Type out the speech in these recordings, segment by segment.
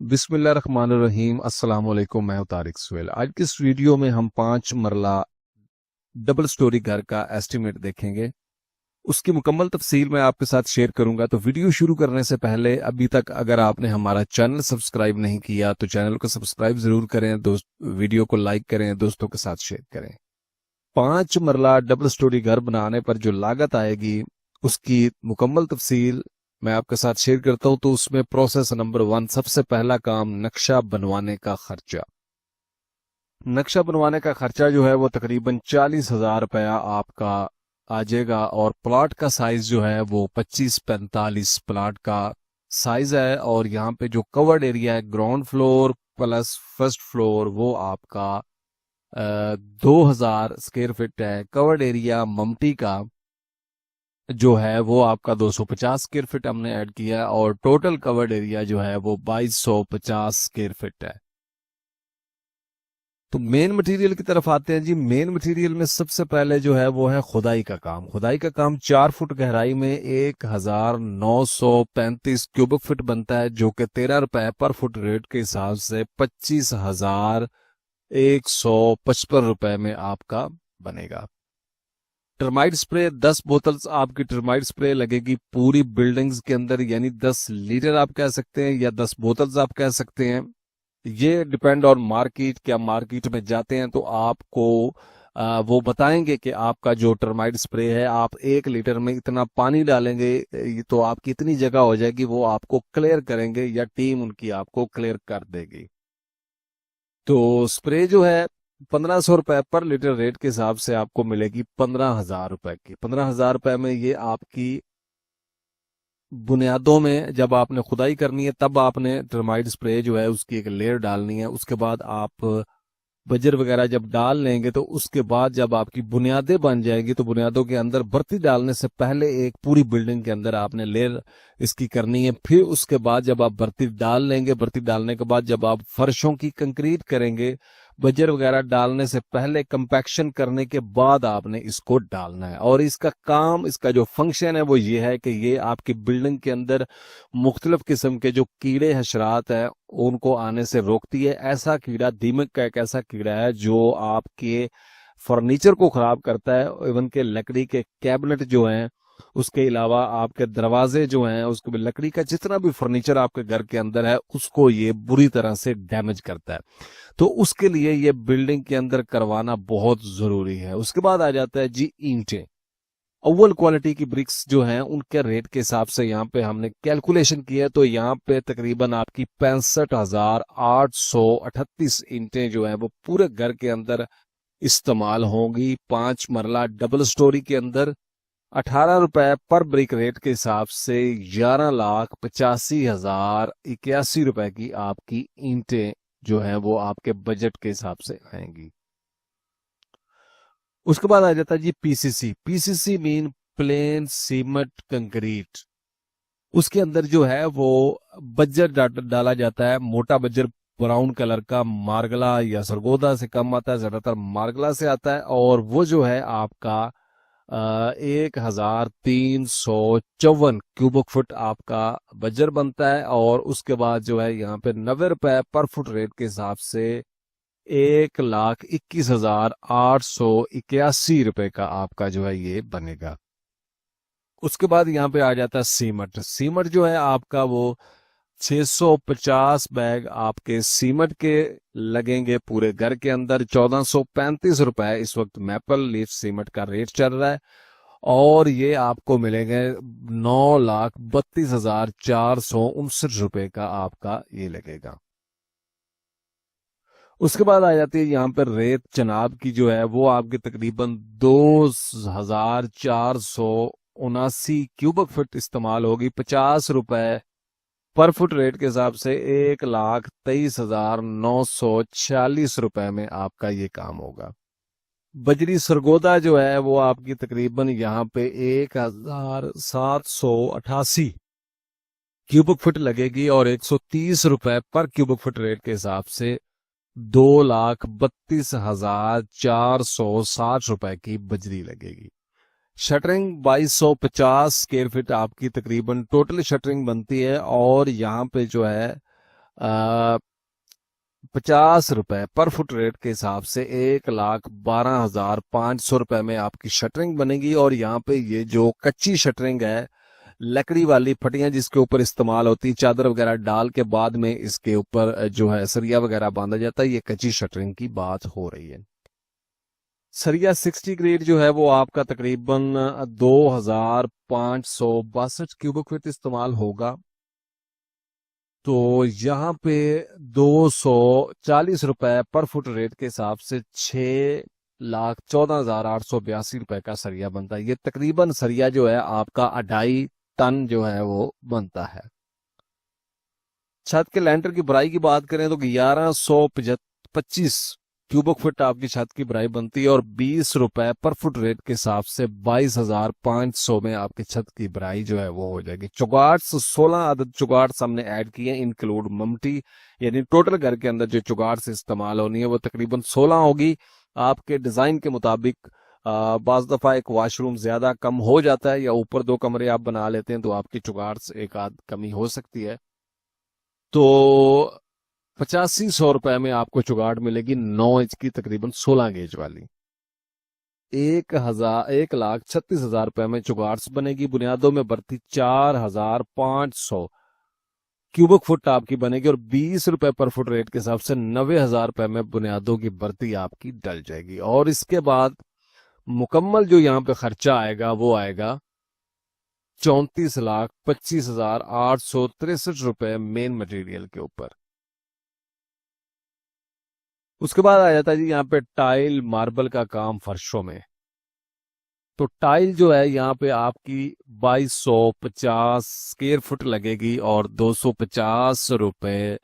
बिस्मिल्लाहिर्रहमानिर्रहीम। अस्सलाम वालेकुम। मैं हूं तारिक सुहेल। आज की इस वीडियो में हम 5 मरला डबल स्टोरी घर का एस्टिमेट देखेंगे। उसकी मुकम्मल तफसील मैं आपके साथ शेयर करूंगा। तो वीडियो शुरू करने से पहले अभी तक अगर आपने हमारा चैनल सब्सक्राइब नहीं किया तो चैनल को सब्सक्राइब जरूर करें, दोस्त वीडियो को लाइक करें, दोस्तों के साथ शेयर करें। 5 मरला डबल स्टोरी घर बनाने पर जो लागत आएगी उसकी मुकम्मल तफसील मैं आपके साथ शेयर करता हूं। तो उसमें प्रोसेस नंबर 1, सबसे पहला काम नक्शा बनवाने का खर्चा। नक्शा बनवाने का खर्चा जो है वो तकरीबन 40,000 रुपया आपका आ जाएगा। और प्लाट का साइज जो है वो 25-45 प्लाट का साइज है। और यहाँ पे जो कवर्ड एरिया है ground floor plus first floor वो आपका 2000 स्क्वायर फीट है। कवर्ड एरिया ममटी का जो है वो आपका 250 स्क्वायर फीट हमने ऐड किया। और टोटल कवर्ड एरिया जो है वो 2250 स्क्वायर फीट है। तो मेन मटेरियल की तरफ आते हैं जी। मेन मटेरियल में सबसे पहले जो है वो है खुदाई का काम। खुदाई का काम 4 फुट गहराई में 1935 क्यूबिक फीट बनता है, जो कि 13 रुपए पर फुट रेट के हिसाब से 25,155 रुपए में आपका बनेगा। टर्माइट स्प्रे 10 बोतल्स आपकी टर्माइट स्प्रे लगेगी पूरी बिल्डिंग्स के अंदर, यानी 10 लीटर आप कह सकते हैं या 10 बोतल्स आप कह सकते हैं। ये डिपेंड ऑन मार्केट। क्या मार्केट में जाते हैं तो आपको वो बताएंगे कि आपका जो टर्माइट स्प्रे है आप 1 लीटर में इतना पानी डालेंगे तो आपकी इतनी जगह हो जाएगी, वो आपको क्लियर करेंगे या टीम उनकी आपको क्लियर कर देगी। तो स्प्रे जो है 1500 रुपए पर लीटर रेट के हिसाब से आपको मिलेगी 15,000 रुपए की। 15,000 रुपए में ये आपकी बुनियादों में जब आपने खुदाई करनी है तब आपने टर्माइट स्प्रे जो है उसकी एक लेयर डालनी है। उसके बाद आप बजर वगैरह जब डाल लेंगे तो उसके बाद जब आपकी बुनियादें बन जाएगी तो बुनियादों के अंदर भर्ती डालने से पहले एक पूरी बिल्डिंग के अंदर आपने लेयर इसकी करनी है। फिर उसके बाद जब आप भर्ती डाल लेंगे, भर्ती डालने के बाद जब आप फर्शों की कंक्रीट करेंगे, बजर वगैरह डालने से पहले कंपैक्शन करने के बाद आपने इसको डालना है। और इसका काम, इसका जो फंक्शन है वो ये है कि ये आपकी बिल्डिंग के अंदर मुख्तलिफ किस्म के जो कीड़े हशरात है उनको आने से रोकती है। ऐसा कीड़ा दीमक का एक ऐसा कीड़ा है जो आपके फर्नीचर को खराब करता है। इवन के लकड़ी के कैबिनेट जो हैं, उसके अलावा आपके दरवाजे जो हैं, उसके लकड़ी का जितना भी फर्नीचर आपके घर के अंदर है उसको ये बुरी तरह से डैमेज करता है। तो उसके लिए ये बिल्डिंग के अंदर करवाना बहुत जरूरी है। उसके बाद आ जाता है जी ईंटें। अव्वल क्वालिटी की ब्रिक्स जो हैं उनके रेट के हिसाब से यहाँ पे हमने कैलकुलेशन किया है। तो यहाँ पे तकरीबन आपकी 65,838 ईंटें जो हैं वो पूरे घर के अंदर इस्तेमाल होंगी। 5 मरला डबल स्टोरी के अंदर 18 रुपए पर ब्रिक रेट के हिसाब से 11,85,081 रुपए की आपकी ईंटें जो है वो आपके बजट के हिसाब से आएंगी। उसके बाद आ जाता है जी PCC. PCC mean plain cement concrete. उसके अंदर जो है वो बज्जर डाला जाता है, मोटा बज्जर ब्राउन कलर का, मार्गला या सरगोदा से कम आता है, ज्यादातर मार्गला से आता है। और वो जो है आपका 1,354 क्यूबिक फुट आपका बजर बनता है। और उसके बाद जो है यहाँ पे 90 रुपए पर फुट रेट के हिसाब से 1,21,881 रुपए का आपका जो है ये बनेगा। उसके बाद यहाँ पे आ जाता है सीमेंट। सीमेंट जो है आपका वो 650 बैग आपके सीमेंट के लगेंगे पूरे घर के अंदर। 1,435 रुपए इस वक्त मैपल लीफ सीमेंट का रेट चल रहा है। और ये आपको मिलेंगे 9,32,459 रुपए का आपका ये लगेगा। उसके बाद आ जाती है यहाँ पर रेत चनाब की जो है वो आपके तकरीबन 2,479 क्यूबिक फुट इस्तेमाल होगी। 50 रुपए पर फुट रेट के हिसाब से 1,23,946 रुपए में आपका ये काम होगा। बजरी सरगोदा जो है वो आपकी तकरीबन यहाँ पे 1,788 क्यूबिक फुट लगेगी। और 130 रुपए पर क्यूबिक फुट रेट के हिसाब से 2,32,460 रुपए की बजरी लगेगी। शटरिंग 2250 स्क्वायर फीट आपकी तकरीबन टोटल शटरिंग बनती है। और यहाँ पे जो है 50 रुपए पर फुट रेट के हिसाब से 1,12,500 रुपए में आपकी शटरिंग बनेगी। और यहाँ पे ये जो कच्ची शटरिंग है, लकड़ी वाली फटियां जिसके ऊपर इस्तेमाल होती, चादर वगैरह डाल के बाद में इसके ऊपर जो है सरिया वगैरह बांधा जाता है, ये कच्ची शटरिंग की बात हो रही है। सरिया 60 ग्रेड जो है वो आपका तकरीबन 2,562 क्यूबिक फीट इस्तेमाल होगा। तो यहाँ पे 240 रुपए पर फुट रेट के हिसाब से 6,14,882 रुपए का सरिया बनता है। ये तकरीबन सरिया जो है आपका 2.5 टन जो है वो बनता है। छत के लेंटर की भराई की बात करें तो 1125 क्यूबिक फुट आपकी छत की भराई बनती है। और 20 रुपए पर फुट रेट के हिसाब से 22,500 में आपकी छत की भराई जो है वो हो जाएगी। चुगाट्स 16 अदद चुगाट्स हमने ऐड किए, इंक्लूड ममटी, यानी टोटल घर के अंदर जो चुगाट्स इस्तेमाल होनी है वो तकरीबन 16 होगी। आपके डिजाइन के मुताबिक बाज दफा एक वॉशरूम ज्यादा कम हो जाता है, या ऊपर 2 कमरे आप बना लेते हैं तो आपकी चुगाट्स एक आध कमी हो सकती है। तो 8500 रुपए में आपको चुगाड़ मिलेगी 9 इंच की, तकरीबन 16 गेज वाली। 1,36,000 रुपए में चुगाड़स बनेगी। बुनियादों में भर्ती 4,500 क्यूबिक फुट आपकी बनेगी। और 20 रुपए पर फुट रेट के हिसाब से 90,000 रुपए में बुनियादों की भर्ती आपकी डल जाएगी। और इसके बाद मुकम्मल जो यहाँ पे खर्चा आएगा वो आएगा 34,25,863 मेन मटेरियल के ऊपर। उसके बाद आ जाता है जी यहाँ पे टाइल मार्बल का काम फर्शों में। तो टाइल जो है यहाँ पे आपकी 2250 स्क्वायर फुट लगेगी, और 250 रुपए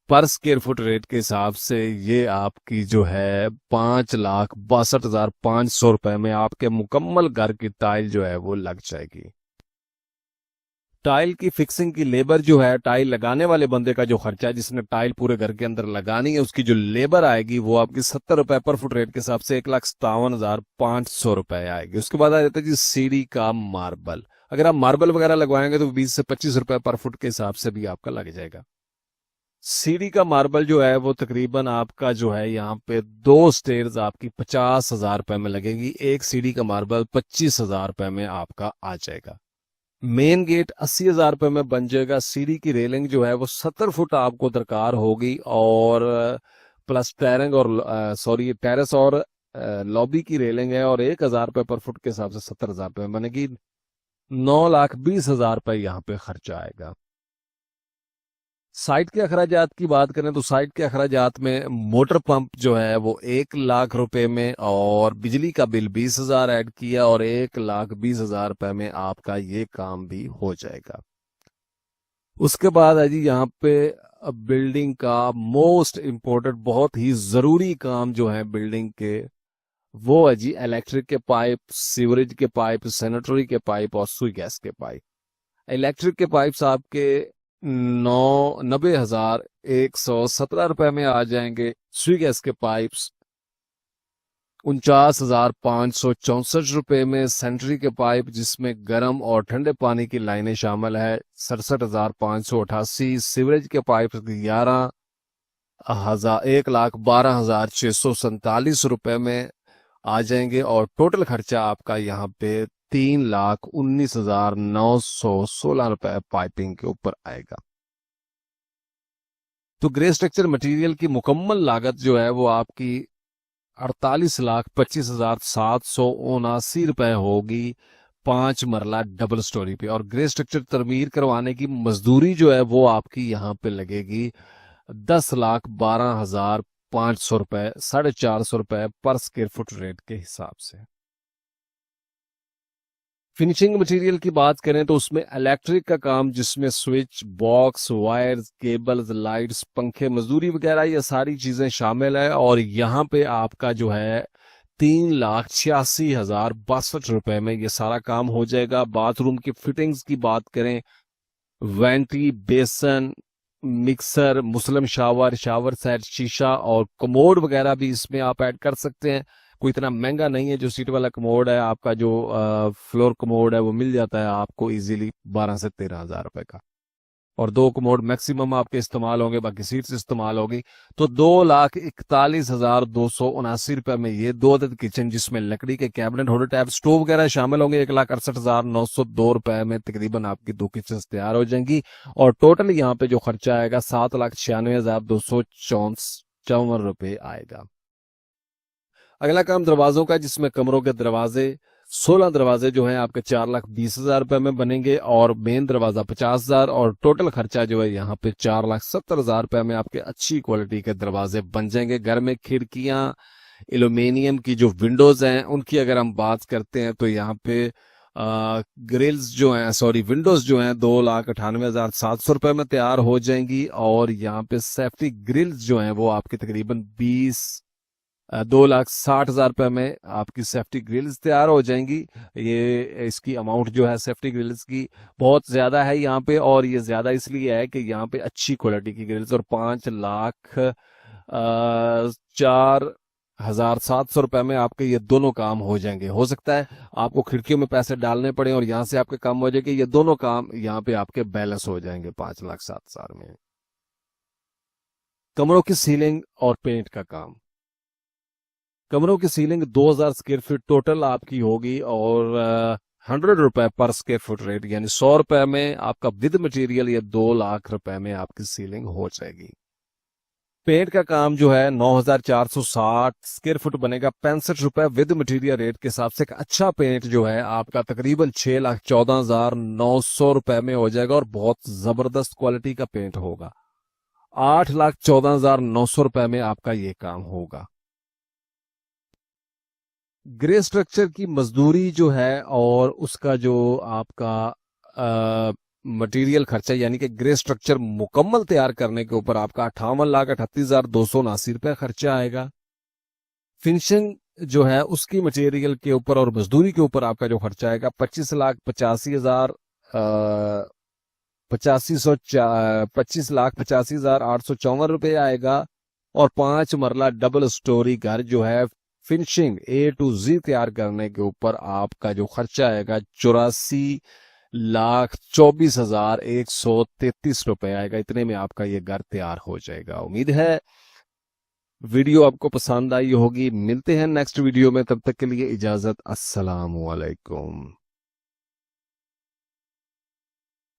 पर स्क्वायर फुट रेट के हिसाब से ये आपकी जो है 5,62,500 रुपए में आपके मुकम्मल घर की टाइल जो है वो लग जाएगी। टाइल की फिक्सिंग की लेबर जो है, टाइल लगाने वाले बंदे का जो खर्चा है, जिसने टाइल पूरे घर के अंदर लगानी है, उसकी जो लेबर आएगी वो आपकी 70 रुपए पर फुट रेट के हिसाब से 1,57,500 रुपए आएगी। उसके बाद आ जाता है जी सीढ़ी का मार्बल। अगर आप मार्बल वगैरह लगवाएंगे तो 20 से 25 रुपए पर फुट के हिसाब से भी आपका लग जाएगा। सीढ़ी का मार्बल जो है वो तकरीबन आपका जो है यहाँ पे 2 स्टेयर्स आपकी 50,000 रुपए में लगेगी। एक सीढ़ी का मार्बल 25,000 रुपए में आपका आ जाएगा। मेन गेट 80,000 रुपए में बन जाएगा। सीढ़ी की रेलिंग जो है वो 70 फुट आपको दरकार होगी, और प्लस टेरिंग और सॉरी टेरेस और लॉबी की रेलिंग है, और 1,000 रुपए पर फुट के हिसाब से 70,000 रुपए में बनेगी। 9,20,000 रुपए यहाँ पे खर्चा आएगा। साइट के अखराजात की बात करें तो साइट के अखराजात में मोटर पंप जो है वो 1,00,000 रुपए में, और बिजली का बिल 20,000 ऐड किया, और 1,20,000 रुपए में आपका ये काम भी हो जाएगा। उसके बाद है जी यहाँ पे बिल्डिंग का मोस्ट इम्पोर्टेंट, बहुत ही जरूरी काम जो है बिल्डिंग के, वो है जी इलेक्ट्रिक के पाइप, सीवरेज के पाइप, सैनिटरी के पाइप और सुई गैस के पाइप। इलेक्ट्रिक के पाइप्स आपके 90,117 रुपए में आ जाएंगे। सुई गैस के पाइप्स 49,564 में। सैनिटरी के पाइप जिसमें गर्म और ठंडे पानी की लाइनें शामिल है 67,588। सीवरेज के पाइप 1,12,647 में आ जाएंगे। और टोटल खर्चा आपका यहाँ पे 3,19,916 रुपए पाइपिंग के ऊपर आएगा। तो ग्रे स्ट्रक्चर मटेरियल की मुकम्मल लागत जो है वो आपकी 48,25,779 रुपए होगी 5 मरला डबल स्टोरी पे। और ग्रे स्ट्रक्चर तरमीर करवाने की मजदूरी जो है वो आपकी यहाँ पे लगेगी 10,12,500 रुपए, 450 रुपए पर स्क्वायर फुट रेट के हिसाब से। फिनिशिंग मटेरियल की बात करें तो उसमें इलेक्ट्रिक का काम, जिसमें switch box, wires, cables, lights, पंखे, मजदूरी वगैरह ये सारी चीजें शामिल है। और यहाँ पे आपका जो है 3,86,062 में ये सारा काम हो जाएगा। बाथरूम की फिटिंग्स की बात करें, वेंटी, बेसन, mixer, Muslim shower, shower set, शीशा और कमोड वगैरह भी इसमें आप ऐड कर सकते हैं। कोई इतना महंगा नहीं है। जो सीट वाला कमोड है आपका, जो फ्लोर कमोड है, वो मिल जाता है आपको इजीली 12 से 13,000 रुपए का। और 2 कमोड मैक्सिमम आपके इस्तेमाल होंगे, बाकी सीट्स इस्तेमाल होगी। तो 2,41,279 रुपए में ये 2 अदद किचन जिसमें लकड़ी के कैबिनेट, होल्डर टैब, स्टोव वगैरह शामिल होंगे, 1,68,902 रुपए में तकरीबन आपकी 2 किचन तैयार हो जाएंगी। और टोटल यहाँ पे जो खर्चा आएगा 7,96,254 रुपए आएगा। अगला काम दरवाजों का, जिसमें कमरों के दरवाजे 16 दरवाजे जो हैं आपके 4,20,000 रुपए में बनेंगे और मेन दरवाजा 50,000, और टोटल खर्चा जो है यहाँ पे 4,70,000 रुपए में आपके अच्छी क्वालिटी के दरवाजे बन जाएंगे। घर में खिड़कियां, एल्यूमिनियम की जो विंडोज हैं उनकी अगर हम बात करते हैं तो यहाँ पे ग्रिल्स जो हैं, सॉरी विंडोज जो हैं 2,98,700 रुपए में तैयार हो जाएंगी। और यहाँ पे सेफ्टी ग्रिल्स जो हैं वो आपके तकरीबन 2,60,000 रुपए में आपकी सेफ्टी ग्रिल्स तैयार हो जाएंगी। ये इसकी अमाउंट जो है सेफ्टी ग्रिल्स की बहुत ज्यादा है यहाँ पे, और ये ज्यादा इसलिए है कि यहाँ पे अच्छी क्वालिटी की ग्रिल्स, और 5,04,700 रुपए में आपके ये दोनों काम हो जाएंगे। हो सकता है आपको खिड़कियों में पैसे डालने पड़े और यहाँ से आपके काम हो जाएंगे, ये दोनों काम यहाँ पे आपके बैलेंस हो जाएंगे 5,07,000 में। कमरों की सीलिंग और पेंट का काम, कमरों की सीलिंग 2,000 स्क्वायर फीट टोटल आपकी होगी, और 100 रुपए पर स्क्वायर फुट रेट, यानी 100 रुपए में आपका विद मटेरियल ये 2,00,000 रुपए में आपकी सीलिंग हो जाएगी। पेंट का काम जो है 9,460 स्क्वायर फुट बनेगा, 65 रुपए विद मटेरियल रेट के हिसाब से। एक अच्छा पेंट जो है आपका तकरीबन 6,14,900 रुपए में हो जाएगा, और बहुत जबरदस्त क्वालिटी का पेंट होगा। 8,14,900 रुपए में आपका ये काम होगा। ग्रे स्ट्रक्चर की मजदूरी जो है और उसका जो आपका मटेरियल खर्चा, यानी कि ग्रे स्ट्रक्चर मुकम्मल तैयार करने के ऊपर आपका 58,38,279 रुपए खर्चा आएगा। फिनिशिंग जो है उसकी मटेरियल के ऊपर और मजदूरी के ऊपर आपका जो खर्चा आएगा 25,85,000 25,85,854 रुपए आएगा। और 5 मरला डबल स्टोरी घर जो है फिनिशिंग A to Z तैयार करने के ऊपर आपका जो खर्चा आएगा 84,24,133 रुपए आएगा। इतने में आपका ये घर तैयार हो जाएगा। उम्मीद है वीडियो आपको पसंद आई होगी। मिलते हैं नेक्स्ट वीडियो में, तब तक के लिए इजाजत। अस्सलाम वालेकुम।